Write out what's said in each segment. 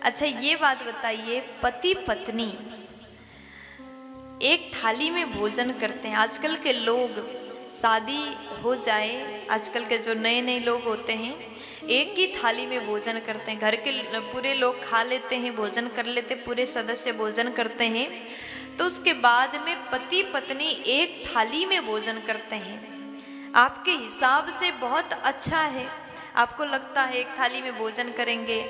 अच्छा ये बात बताइए, पति पत्नी एक थाली में भोजन करते हैं। आजकल के लोग शादी हो जाए, आजकल के जो नए नए लोग होते हैं एक ही थाली में भोजन करते हैं। घर के पूरे लोग खा लेते हैं, भोजन कर लेते, पूरे सदस्य भोजन करते हैं, तो उसके बाद में पति पत्नी एक थाली में भोजन करते हैं। आपके हिसाब से बहुत अच्छा है, आपको लगता है एक थाली में भोजन करेंगे।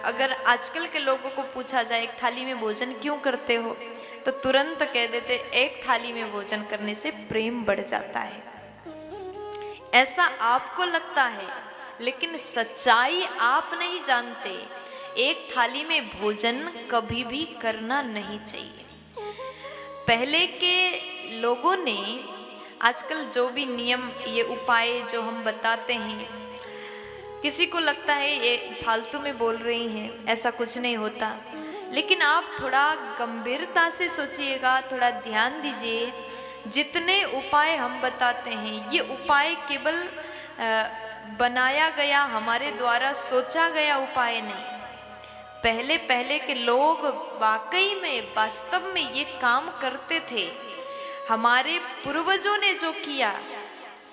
अगर आजकल के लोगों को पूछा जाए एक थाली में भोजन क्यों करते हो, तो तुरंत कह देते एक थाली में भोजन करने से प्रेम बढ़ जाता है। ऐसा आपको लगता है, लेकिन सच्चाई आप नहीं जानते। एक थाली में भोजन कभी भी करना नहीं चाहिए। पहले के लोगों ने, आजकल जो भी नियम, ये उपाय जो हम बताते हैं, किसी को लगता है ये फालतू में बोल रही हैं, ऐसा कुछ नहीं होता। लेकिन आप थोड़ा गंभीरता से सोचिएगा, थोड़ा ध्यान दीजिए। जितने उपाय हम बताते हैं ये उपाय केवल बनाया गया, हमारे द्वारा सोचा गया उपाय नहीं। पहले पहले के लोग वाकई में, वास्तव में ये काम करते थे। हमारे पूर्वजों ने जो किया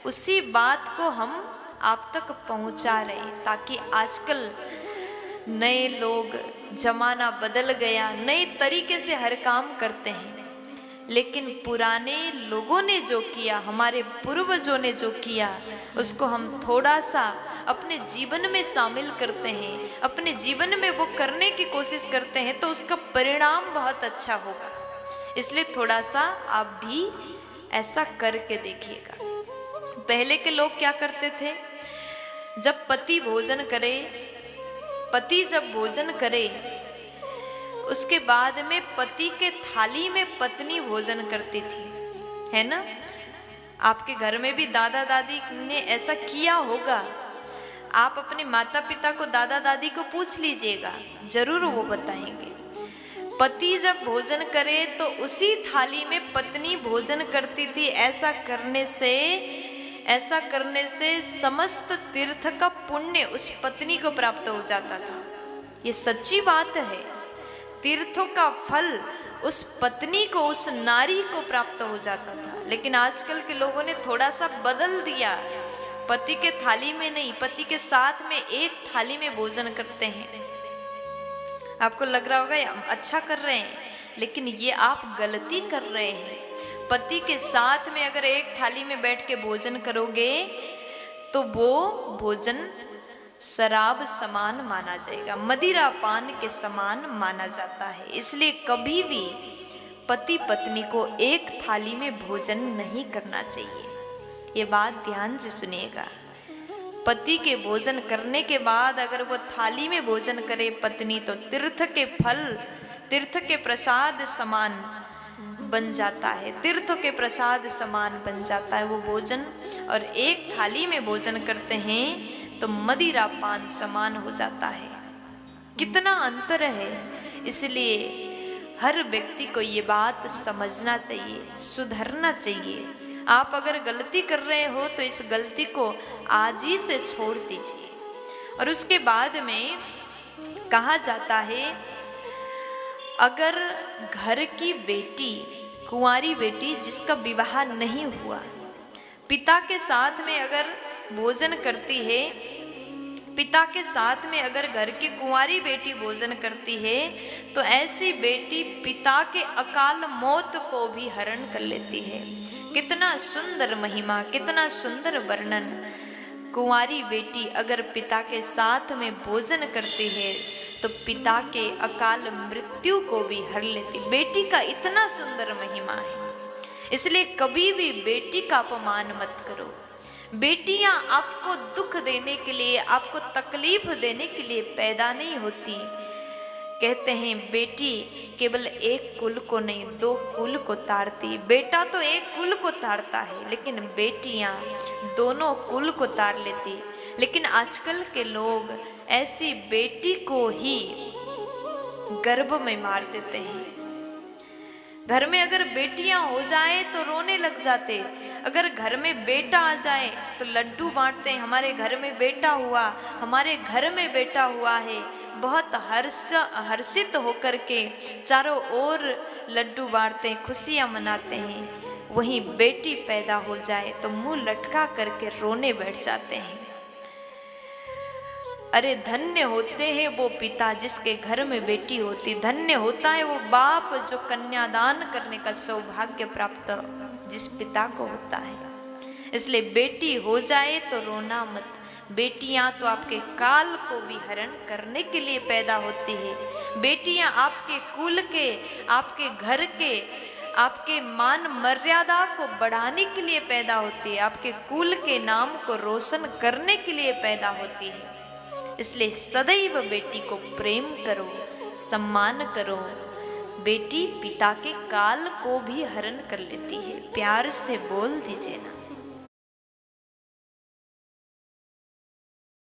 उसी बात को हम आप तक पहुंचा रहे, ताकि आजकल नए लोग, जमाना बदल गया, नए तरीके से हर काम करते हैं। लेकिन पुराने लोगों ने जो किया, हमारे पूर्वजों ने जो किया, उसको हम थोड़ा सा अपने जीवन में शामिल करते हैं, अपने जीवन में वो करने की कोशिश करते हैं, तो उसका परिणाम बहुत अच्छा होगा। इसलिए थोड़ा सा आप भी ऐसा करके देखिएगा। पहले के लोग क्या करते थे, जब पति भोजन करे, पति जब भोजन करे, उसके बाद में पति के थाली में पत्नी भोजन करती थी, है ना। आपके घर में भी दादा दादी ने ऐसा किया होगा। आप अपने माता पिता को, दादा दादी को पूछ लीजिएगा, जरूर वो बताएंगे। पति जब भोजन करे तो उसी थाली में पत्नी भोजन करती थी। ऐसा करने से समस्त तीर्थ का पुण्य उस पत्नी को प्राप्त हो जाता था। ये सच्ची बात है। तीर्थों का फल उस पत्नी को, उस नारी को प्राप्त हो जाता था। लेकिन आजकल के लोगों ने थोड़ा सा बदल दिया। पति के थाली में नहीं, पति के साथ में एक थाली में भोजन करते हैं। आपको लग रहा होगा हम अच्छा कर रहे हैं, लेकिन ये आप गलती कर रहे हैं। पति के साथ में अगर एक थाली में बैठ के भोजन करोगे तो वो भोजन शराब समान माना जाएगा, मदिरा पान के समान माना जाता है। इसलिए कभी भी पति पत्नी को एक थाली में भोजन नहीं करना चाहिए। ये बात ध्यान से सुनिएगा। पति के भोजन करने के बाद अगर वो थाली में भोजन करे पत्नी, तो तीर्थ के फल, तीर्थ के प्रसाद समान बन जाता है। तीर्थ के प्रसाद समान बन जाता है वो भोजन। और एक थाली में भोजन करते हैं तो मदिरा पान समान हो जाता है। कितना अंतर है। इसलिए हर व्यक्ति को ये बात समझना चाहिए, सुधरना चाहिए। आप अगर गलती कर रहे हो तो इस गलती को आज ही से छोड़ दीजिए। और उसके बाद में कहा जाता है, अगर घर की बेटी, कुंवारी बेटी जिसका विवाह नहीं हुआ, पिता के साथ में अगर भोजन करती है, पिता के साथ में अगर घर की कुंवारी बेटी भोजन करती है, तो ऐसी बेटी पिता के अकाल मौत को भी हरण कर लेती है। कितना सुंदर महिमा, कितना सुंदर वर्णन। कुंवारी बेटी अगर पिता के साथ में भोजन करती है तो पिता के अकाल मृत्यु को भी हर लेती। बेटी का इतना सुंदर महिमा है। इसलिए कभी भी बेटी का अपमान मत करो। बेटियां आपको दुख देने के लिए, आपको तकलीफ देने के लिए पैदा नहीं होती। कहते हैं बेटी केवल एक कुल को नहीं, दो कुल को तारती। बेटा तो एक कुल को तारता है, लेकिन बेटियां दोनों कुल को तार लेती। लेकिन आजकल के लोग ऐसी बेटी को ही गर्भ में मार देते हैं। घर में अगर बेटियां हो जाए तो रोने लग जाते, अगर घर में बेटा आ जाए तो लड्डू बांटते हैं। हमारे घर में बेटा हुआ, हमारे घर में बेटा हुआ है। बहुत हर्षित होकर के चारों ओर लड्डू बांटते हैं, खुशियां मनाते हैं, वहीं बेटी पैदा हो जाए तो मुंह लटका करके रोने बैठ जाते हैं। अरे धन्य होते हैं वो पिता जिसके घर में बेटी होती, धन्य होता है वो बाप जो कन्यादान करने का सौभाग्य प्राप्त जिस पिता को होता है। इसलिए बेटी हो जाए तो रोना मत। बेटियां तो आपके काल को भी हरण करने के लिए पैदा होती है। बेटियां आपके कुल के, आपके घर के, आपके मान मर्यादा को बढ़ाने के लिए पैदा होती है, आपके कुल के नाम को रोशन करने के लिए पैदा होती है। इसलिए सदैव बेटी को प्रेम करो, सम्मान करो। बेटी पिता के काल को भी हरण कर लेती है। प्यार से बोल दीजिए ना।